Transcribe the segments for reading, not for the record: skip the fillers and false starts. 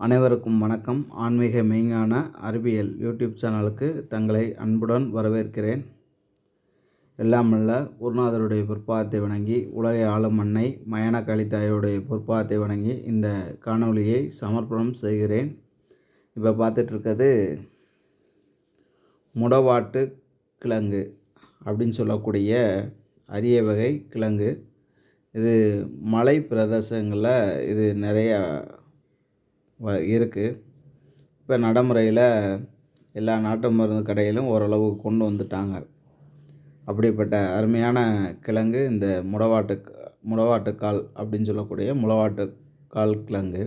அனைவருக்கும் வணக்கம். ஆன்மீக மெய்ஞான அறிவியல் யூடியூப் சேனலுக்கு தங்களை அன்புடன் வரவேற்கிறேன். எல்லாம் வல்ல குருநாதருடைய பொற்பாதத்தை வணங்கி, உலகை ஆளும் அன்னை மயான காளித்தாயுடைய பொற்பாதத்தை வணங்கி இந்த காணொளியை சமர்ப்பணம் செய்கிறேன். இப்போ பார்த்துட்ருக்கிறது முடவாட்டு கிழங்கு அப்படின்னு சொல்லக்கூடிய அரிய வகை கிழங்கு. இது மலை பிரதேசங்களில் இது நிறைய இருக்குது. இப்போ நடைமுறையில் எல்லா நாட்டு மருந்து கடையிலும் ஓரளவு கொண்டு வந்துட்டாங்க. அப்படிப்பட்ட அருமையான கிழங்கு இந்த முடவாட்டுக்கால் அப்படின்னு சொல்லக்கூடிய முடவாட்டுக்கால் கிழங்கு.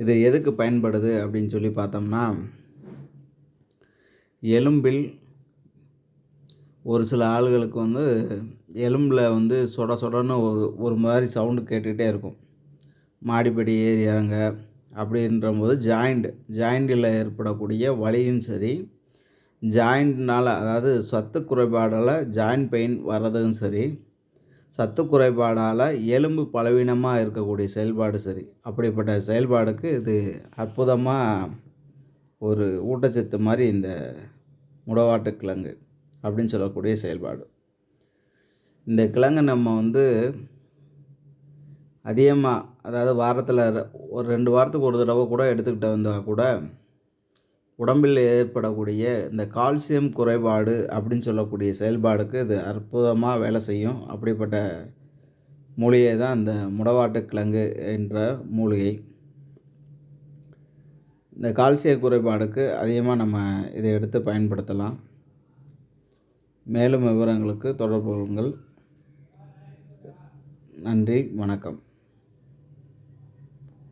இது எதுக்கு பயன்படுது அப்படின்னு சொல்லி பார்த்தோம்னா, எலும்பில் ஒரு சில ஆள்களுக்கு எலும்பில் சொட சொடன்னு ஒரு மாதிரி சவுண்டு கேட்டுக்கிட்டே இருக்கும். மாடிப்படி ஏறி இறங்க அப்படின்றபோது ஜாயிண்டில் ஏற்படக்கூடிய வலியும் சரி, ஜாயிண்ட்னால் அதாவது சத்து குறைபாடால் ஜாயிண்ட் பெயின் வர்றதும் சரி, சத்து குறைபாடால் எலும்பு பலவீனமாக இருக்கக்கூடிய செயல்பாடு சரி, அப்படிப்பட்ட செயல்பாடுக்கு இது அற்புதமாக ஒரு ஊட்டச்சத்து மாதிரி இந்த முடவாட்டு கிழங்கு அப்படின்னு சொல்லக்கூடிய செயல்பாடு. இந்த கிழங்கு நம்ம அதிகமாக, அதாவது வாரத்தில் ஒரு 2 வாரத்துக்கு ஒரு தடவை கூட எடுத்துக்கிட்டு வந்தால் கூட உடம்பில் ஏற்படக்கூடிய இந்த கால்சியம் குறைபாடு அப்படின்னு சொல்லக்கூடிய செயல்பாடுக்கு இது அற்புதமாக வேலை செய்யும். அப்படிப்பட்ட மூலிகை தான் இந்த முடவாட்டு கிழங்கு என்ற மூலிகை. இந்த கால்சிய குறைபாடுக்கு அதிகமாக நம்ம இதை எடுத்து பயன்படுத்தலாம். மேலும் விவரங்களுக்கு தொடர்பு கொள்ளுங்கள். நன்றி, வணக்கம்.